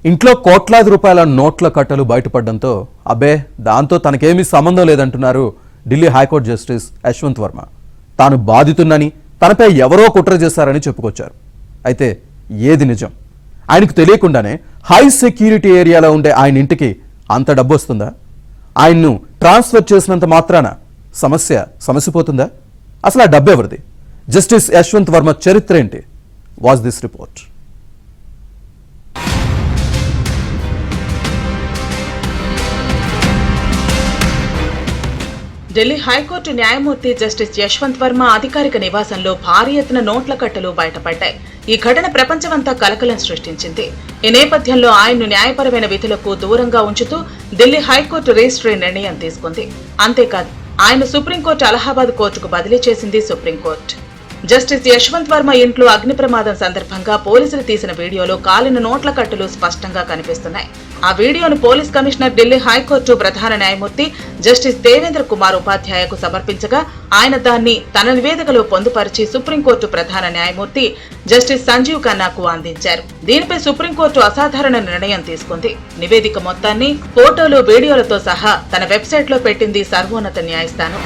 ఇంట్లో కోట్లాది రూపాయల నోట్ల కట్టలు బయటపడడంతో అబ్బే దాంతో తనకేమీ సంబంధం లేదంటున్నారు ఢిల్లీ హైకోర్టు జస్టిస్ యశ్వంత్ వర్మ. తాను బాధితున్నని, తనపై ఎవరో కుట్ర చేశారని చెప్పుకొచ్చారు. అయితే ఏది నిజం? ఆయనకు తెలియకుండానే హై సెక్యూరిటీ ఏరియాలో ఉండే ఆయన ఇంటికి అంత డబ్బు వస్తుందా? ఆయన్ను ట్రాన్స్ఫర్ చేసినంత మాత్రాన సమస్య పోతుందా? అసలు ఆ డబ్బు ఎవరిది? జస్టిస్ యశ్వంత్ వర్మ చరిత్ర ఏంటి? Watch this report. Delhi high court న్యాయమూర్తి జస్టిస్ యశ్వంత్ వర్మ అధికారిక నివాసంలో భారీ ఎత్తున నోట్ల కట్టలు బయటపడ్డాయి. ఈ ఘటన ప్రపంచమంతా కలకలం సృష్టించింది. ఈ నేపథ్యంలో ఆయన్ను న్యాయపరమైన విధులకు దూరంగా ఉంచుతూ ఢిల్లీ హైకోర్టు రిజిస్ట్రీ నిర్ణయం తీసుకుంది. అంతేకాదు, ఆయన సుప్రీంకోర్టు అలహాబాద్ కోర్టుకు బదిలీ చేసింది సుప్రీంకోర్టు. జస్టిస్ యశ్వంత్ వర్మ ఇంట్లో అగ్ని ప్రమాదం సందర్భంగా పోలీసులు తీసిన వీడియోలో కాలిన నోట్ల కట్టలు స్పష్టంగా కనిపిస్తున్నాయి. ఆ వీడియోను పోలీస్ కమిషనర్ ఢిల్లీ హైకోర్టు ప్రధాన న్యాయమూర్తి జస్టిస్ దేవేంద్ర కుమార్ ఉపాధ్యాయకు సమర్పించగా ఆయన దాన్ని తన నివేదికలో పొందుపరిచి సుప్రీంకోర్టు ప్రధాన న్యాయమూర్తి జస్టిస్ సంజీవ్ ఖన్నాకు అందించారు. దీనిపై సుప్రీంకోర్టు అసాధారణ నిర్ణయం తీసుకుంది. నివేదిక మొత్తాన్ని ఫోటోలు, వీడియోలతో సహా తన వెబ్సైట్ లో పెట్టింది సర్వోన్నత న్యాయస్థానం.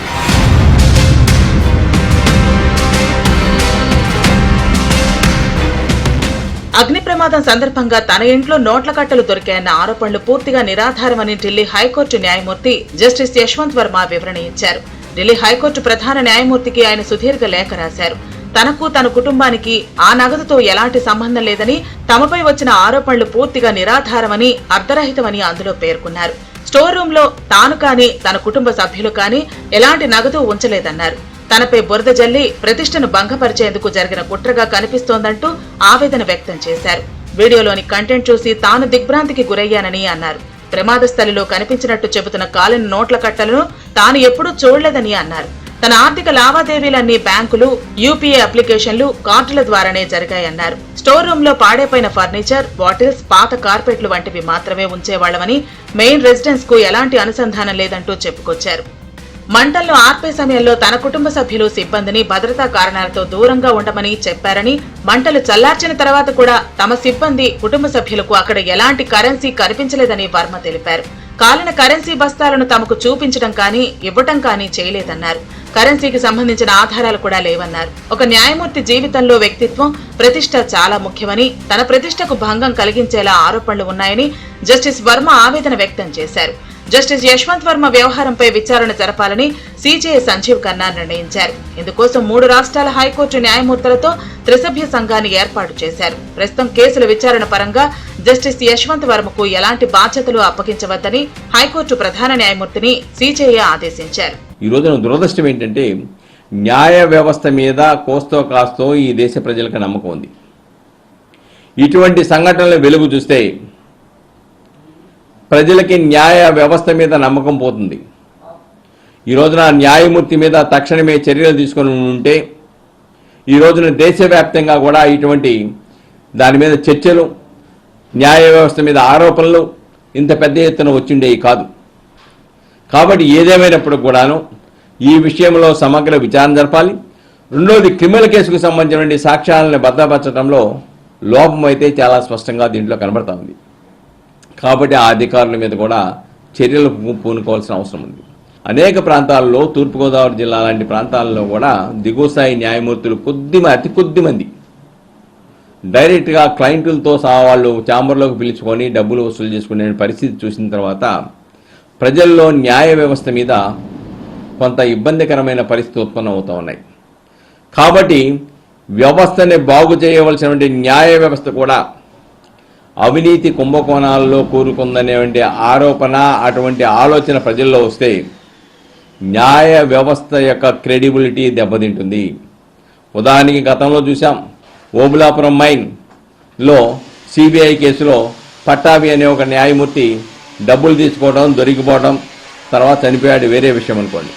అగ్ని ప్రమాదం సందర్భంగా తన ఇంట్లో నోట్ల కట్టలు దొరికాయన్న ఆరోపణలు పూర్తిగా నిరాధారమని ఢిల్లీ హైకోర్టు న్యాయమూర్తి జస్టిస్ యశ్వంత్ వర్మ వివరణ ఇచ్చారు. ఢిల్లీ హైకోర్టు ప్రధాన న్యాయమూర్తికి ఆయన సుదీర్ఘ లేఖ రాశారు. తనకు, తన కుటుంబానికి ఆ నగదుతో ఎలాంటి సంబంధం లేదని, తమపై వచ్చిన ఆరోపణలు పూర్తిగా నిరాధారమని, అర్ధరహితమని అందులో పేర్కొన్నారు. స్టోర్ రూమ్ లో తాను కానీ, తన కుటుంబ సభ్యులు కానీ ఎలాంటి నగదు ఉంచలేదన్నారు. తనపై బురద జల్లి ప్రతిష్టను భంగపరిచేందుకు జరిగిన కుట్రగా కనిపిస్తోందంటూ ఆవేదన వ్యక్తం చేశారు. వీడియోలోని కంటెంట్ చూసి తాను దిగ్భ్రాంతికి గురయ్యానని అన్నారు. ప్రమాద స్థలిలో కనిపించినట్టు చెబుతున్న కాలిన నోట్ల కట్టలను తాను ఎప్పుడూ చూడలేదని అన్నారు. తన ఆర్థిక లావాదేవీలన్నీ బ్యాంకులు, యూపీఏ అప్లికేషన్లు, కార్డుల ద్వారానే జరిగాయన్నారు. స్టోర్ రూమ్ లో పాడైపోయిన ఫర్నిచర్, బాటిల్స్, పాత కార్పెట్లు వంటివి మాత్రమే ఉంచేవాళ్లమని, మెయిన్ రెసిడెన్స్ కు ఎలాంటి అనుసంధానం లేదంటూ చెప్పుకొచ్చారు. మంటలను ఆర్పే సమయంలో తన కుటుంబ సభ్యులు, సిబ్బందిని భద్రతా కారణాలతో దూరంగా ఉండమని చెప్పారని, మంటలు చల్లార్చిన తర్వాత కూడా తమ సిబ్బంది, కుటుంబ సభ్యులకు అక్కడ ఎలాంటి కరెన్సీ కనిపించలేదని వర్మ తెలిపారు. కాలిన కరెన్సీ బస్తాలను తమకు చూపించడం కానీ, ఇవ్వటం కానీ చేయలేదన్నారు. కరెన్సీకి సంబంధించిన ఆధారాలు కూడా లేవన్నారు. ఒక న్యాయమూర్తి జీవితంలో వ్యక్తిత్వం, ప్రతిష్ట చాలా ముఖ్యమని, తన ప్రతిష్టకు భంగం కలిగించేలా ఆరోపణలు ఉన్నాయని జస్టిస్ వర్మ ఆవేదన వ్యక్తం చేశారు. జస్టిస్ యశ్వంత్ వర్మ వ్యవహారంపై విచారణ జరపాలని సీజే సంజీవ్ ఖన్నా నిర్ణయించారు. ఇందుకోసం 3 రాష్ట్రాల హైకోర్టు న్యాయమూర్తులతో త్రిసభ్య సంఘాన్ని ఏర్పాటు చేశారు. ప్రస్తుతం కేసుల విచారణ పరంగా జస్టిస్ యశ్వంత్ వర్మకు ఎలాంటి బాధ్యతలు అప్పగించవద్దని హైకోర్టు ప్రధాన న్యాయమూర్తిని సీజేఏ ఆదేశించారు. ఈ రోజున దురదృష్టం ఏంటంటే, న్యాయ వ్యవస్థ మీద కోస్తో కాస్తో ఈ దేశ ప్రజలకు నమ్మకం ఉంది. ఇటువంటి సంఘటనలు వెలుగు చూస్తే ప్రజలకి న్యాయ వ్యవస్థ మీద నమ్మకం పోతుంది. ఈ రోజున న్యాయమూర్తి మీద తక్షణమే చర్యలు తీసుకొని ఉంటే ఈ రోజున దేశవ్యాప్తంగా కూడా ఇటువంటి దాని మీద చర్చలు, న్యాయ వ్యవస్థ మీద ఆరోపణలు ఇంత పెద్ద ఎత్తున వచ్చిండేవి కాదు. కాబట్టి ఏదేమైనప్పుడు కూడాను ఈ విషయంలో సమగ్ర విచారణ జరపాలి. రెండోది, క్రిమినల్ కేసుకు సంబంధించిన సాక్ష్యాలను భద్రపరచడంలో లోపం అయితే చాలా స్పష్టంగా దీంట్లో కనబడతా ఉంది. కాబట్టి ఆ అధికారుల మీద కూడా చర్యలు పూనుకోవాల్సిన అవసరం ఉంది. అనేక ప్రాంతాల్లో, తూర్పుగోదావరి జిల్లా లాంటి ప్రాంతాల్లో కూడా దిగువ స్థాయి న్యాయమూర్తులు అతి కొద్ది మంది డైరెక్ట్గా క్లయింట్లతో సహా వాళ్ళు ఛాంబర్లోకి పిలుచుకొని డబ్బులు వసూలు చేసుకునే పరిస్థితి చూసిన తర్వాత ప్రజల్లో న్యాయ వ్యవస్థ మీద కొంత ఇబ్బందికరమైన పరిస్థితి ఉత్పన్నం అవుతూ ఉన్నాయి. కాబట్టి వ్యవస్థని బాగు చేయవలసినటువంటి న్యాయ వ్యవస్థ కూడా అవినీతి కుంభకోణాల్లో కూరుకుందనేటువంటి ఆరోపణ, అటువంటి ఆలోచన ప్రజల్లో వస్తే న్యాయ వ్యవస్థ యొక్క క్రెడిబిలిటీ దెబ్బతింటుంది. ఉదాహరణకి గతంలో చూసాం, ఓబులాపురం మైన్లో సిబిఐ కేసులో పట్టాభి అనే ఒక న్యాయమూర్తి డబ్బులు తీసుకోవడం, దొరికిపోవడం, తర్వాత చనిపోయాడు, వేరే విషయం అనుకోండి.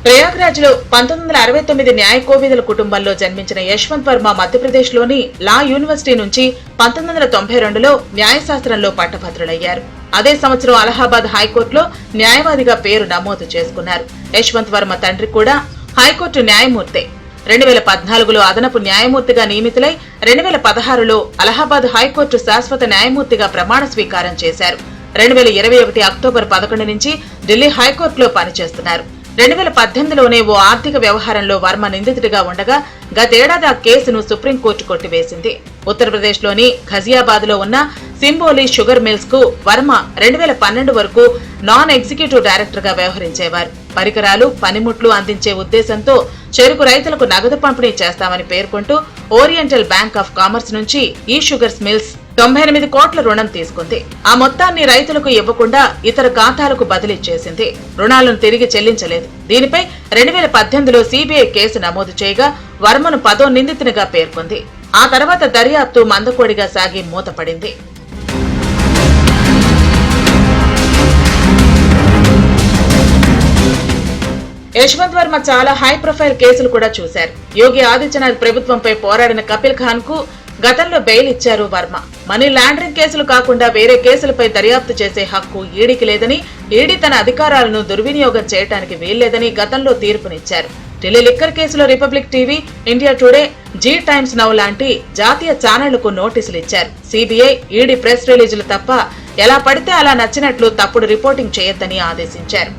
ప్రయాగ్రాజ్ లో 1969 న్యాయ కోవిదుల కుటుంబంలో జన్మించిన యశ్వంత్ వర్మ మధ్యప్రదేశ్లోని లా యూనివర్సిటీ నుంచి 1992లో న్యాయశాస్త్రంలో పట్టభద్రులయ్యారు. అదే సంవత్సరం అలహాబాద్ హైకోర్టులో న్యాయవాదిగా పేరు నమోదు చేసుకున్నారు. యశ్వంత్ వర్మ తండ్రి కూడా హైకోర్టు న్యాయమూర్తే. 2014లో అదనపు న్యాయమూర్తిగా నియమితులై 2016లో అలహాబాద్ హైకోర్టు శాశ్వత న్యాయమూర్తిగా ప్రమాణ స్వీకారం చేశారు. 2021 అక్టోబర్ 11 నుంచి ఢిల్లీ హైకోర్టులో పనిచేస్తున్నారు. 2018లోనే ఓ ఆర్థిక వ్యవహారంలో వర్మ నిందితుడిగా ఉండగా గతేడాది ఆ కేసును సుప్రీంకోర్టు కొట్టివేసింది. ఉత్తరప్రదేశ్లోని ఘజియాబాద్లో ఉన్న సింబోలి షుగర్ మిల్స్ కు వర్మ 2012 వరకు నాన్ ఎగ్జిక్యూటివ్ డైరెక్టర్ గా వ్యవహరించేవారు. పరికరాలు, పనిముట్లు అందించే ఉద్దేశంతో చెరుకు రైతులకు నగదు పంపిణీ చేస్తామని పేర్కొంటూ ఓరియంటల్ బ్యాంక్ ఆఫ్ కామర్స్ నుంచి ఈ షుగర్స్ మిల్స్ 98 కోట్ల రుణం తీసుకుంది. ఆ మొత్తాన్ని రైతులకు ఇవ్వకుండా ఇతర ఖాతాలకు బదిలీ చేసింది. రుణాలను తిరిగి చెల్లించలేదు. దీనిపై 2018లో సీబీఐ కేసు నమోదు చేయగా వర్మను 10వ నిందితునిగా పేర్కొంది. ఆ తర్వాత దర్యాప్తు మందకోడిగా సాగి మూతపడింది. యశ్వంత్ వర్మ చాలా హై ప్రొఫైల్ కేసులు కూడా చూశారు. యోగి ఆదిత్యనాథ్ ప్రభుత్వంపై పోరాడిన కపిల్ ఖాన్ కు గతంలో బెయిల్ ఇచ్చారు వర్మ. మనీ లాండరింగ్ కేసులు కాకుండా వేరే కేసులపై దర్యాప్తు చేసే హక్కు ఈడీకి లేదని, ఈడీ తన అధికారాలను దుర్వినియోగం చేయడానికి వీల్లేదని గతంలో తీర్పునిచ్చారు. ఢిల్లీ లిక్కర్ కేసులో Republic TV, India Today, Zee Times Now లాంటి జాతీయ ఛానళ్లకు నోటీసులు ఇచ్చారు. సీబీఐ, ఈడీ ప్రెస్ రిలీజులు తప్ప ఎలా పడితే అలా నచ్చినట్లు తప్పుడు రిపోర్టింగ్ చేయొద్దని ఆదేశించారు.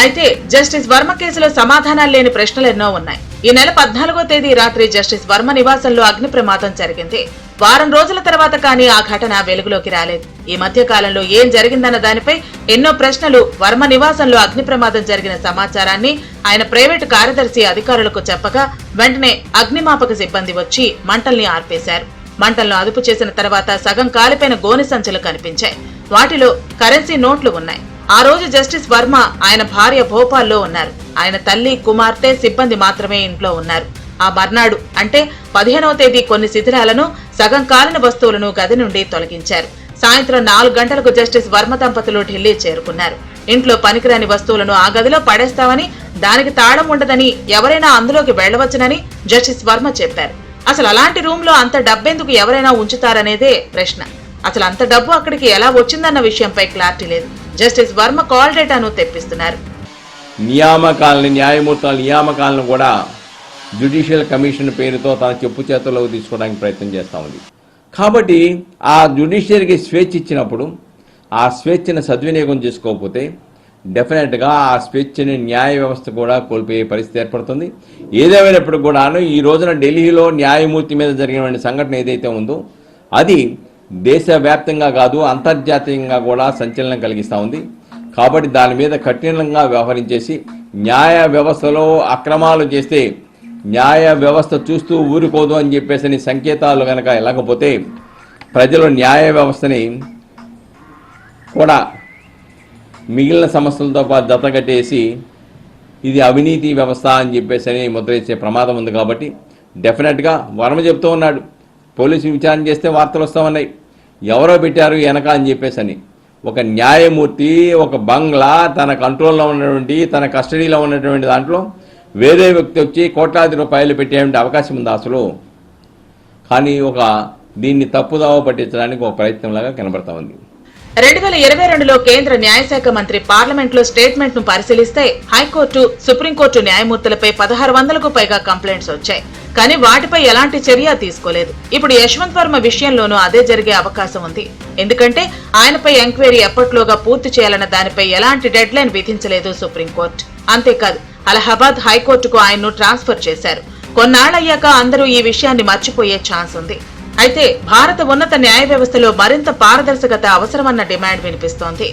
అయితే జస్టిస్ వర్మ కేసులో సమాధానాలు లేని ప్రశ్నలెన్నో ఉన్నాయి. ఈ నెల 14వ తేదీ రాత్రి జస్టిస్ వర్మ నివాసంలో అగ్ని ప్రమాదం జరిగింది. వారం రోజుల తర్వాత కానీ ఆ ఘటన వెలుగులోకి రాలేదు. ఈ మధ్య కాలంలో ఏం జరిగిందన్న దానిపై ఎన్నో ప్రశ్నలు. వర్మ నివాసంలో అగ్ని ప్రమాదం జరిగిన సమాచారాన్ని ఆయన ప్రైవేటు కార్యదర్శి అధికారులకు చెప్పగా వెంటనే అగ్నిమాపక సిబ్బంది వచ్చి మంటల్ని ఆర్పేశారు. మంటలను అదుపు చేసిన తర్వాత సగం కాలిపోయిన గోనె సంచులు కనిపించాయి. వాటిలో కరెన్సీ నోట్లు ఉన్నాయి. ఆ రోజు జస్టిస్ వర్మ, ఆయన భార్య భోపాల్లో ఉన్నారు. ఆయన తల్లి, కుమార్తె, సిబ్బంది మాత్రమే ఇంట్లో ఉన్నారు. ఆ మర్నాడు అంటే 15వ తేదీ కొన్ని శిథిలాలను, సగం కాలిన వస్తువులను గది నుండి తొలగించారు. సాయంత్రం 4 గంటలకు జస్టిస్ వర్మ దంపతులు ఢిల్లీ చేరుకున్నారు. ఇంట్లో పనికిరాని వస్తువులను ఆ గదిలో పడేస్తామని, దానికి తాళం ఉండదని, ఎవరైనా అందులోకి వెళ్లవచ్చునని జస్టిస్ వర్మ చెప్పారు. అసలు అలాంటి రూమ్ లో అంత డబ్బెందుకు ఎవరైనా ఉంచుతారనేదే ప్రశ్న. అసలు అంత డబ్బు అక్కడికి ఎలా వచ్చిందన్న విషయంపై క్లారిటీ లేదు. జస్టిస్ వర్మ కాల్ డేటాను తెప్పిస్తున్నారు. న్యాయమూర్తుల నియామకాలను కూడా జ్యుడిషియల్ కమిషన్ పేరుతో తన చెప్పు చేతుల్లోకి తీసుకోవడానికి ప్రయత్నం చేస్తూ ఉంది. కాబట్టి ఆ జ్యుడిషియరీకి స్వేచ్ఛ ఇచ్చినప్పుడు ఆ స్వేచ్ఛను సద్వినియోగం చేసుకోకపోతే డెఫినెట్గా ఆ స్వేచ్ఛని న్యాయ వ్యవస్థ కూడా కోల్పోయే పరిస్థితి ఏర్పడుతుంది. ఏదేమైనప్పుడు కూడాను ఈ రోజున ఢిల్లీలో న్యాయమూర్తి మీద జరిగిన సంఘటన ఏదైతే ఉందో అది దేశవ్యాప్తంగా కాదు అంతర్జాతీయంగా కూడా సంచలనం కలిగిస్తూ ఉంది. కాబట్టి దాని మీద కఠినంగా వ్యవహరించేసి న్యాయ వ్యవస్థలో అక్రమాలు చేస్తే న్యాయ వ్యవస్థ చూస్తూ ఊరుకోదు అని చెప్పేసి సంకేతాలు కనుక వెళ్ళకపోతే ప్రజలు న్యాయ వ్యవస్థని కూడా మిగిలిన సమస్యలతో పాటు జతగట్టేసి ఇది అవినీతి వ్యవస్థ అని చెప్పేసి ముద్ర ఇచ్చే ప్రమాదం ఉంది. కాబట్టి డెఫినెట్గా వర్మ చెప్తూ ఉన్నాడు, పోలీసు విచారణ చేస్తే వార్తలు వస్తూ ఉన్నాయి, ఎవరో పెట్టారు వెనక అని చెప్పేసి. ఒక న్యాయమూర్తి ఒక బంగ్లా తన కంట్రోల్లో ఉన్నటువంటి, తన కస్టడీలో ఉన్నటువంటి దాంట్లో వేరే వ్యక్తి వచ్చి కోట్లాది రూపాయలు పెట్టేటువంటి అవకాశం ఉంది అసలు. కానీ దీన్ని తప్పుదావ పట్టించడానికి ఒక ప్రయత్నంలాగా కనబడతా ఉంది. 2022లో కేంద్ర న్యాయశాఖ మంత్రి పార్లమెంట్ లో స్టేట్మెంట్ ను పరిశీలిస్తే హైకోర్టు, సుప్రీంకోర్టు న్యాయమూర్తులపై 1600కు పైగా కంప్లైంట్స్ వచ్చాయి. కానీ వాటిపై ఎలాంటి చర్య తీసుకోలేదు. ఇప్పుడు యశ్వంత్ వర్మ విషయంలోనూ అదే జరిగే అవకాశం ఉంది. ఎందుకంటే ఆయనపై ఎంక్వైరీ ఎప్పట్లోగా పూర్తి చేయాలన్న దానిపై ఎలాంటి డెడ్ లైన్ విధించలేదు సుప్రీంకోర్టు. అంతేకాదు అలహాబాద్ హైకోర్టుకు ఆయన్ను ట్రాన్స్ఫర్ చేశారు. కొన్నాళ్లయ్యాక అందరూ ఈ విషయాన్ని మర్చిపోయే ఛాన్స్ ఉంది. అయితే భారత ఉన్నత న్యాయ వ్యవస్థలో మరింత పారదర్శకత అవసరమన్న డిమాండ్ వినిపిస్తోంది.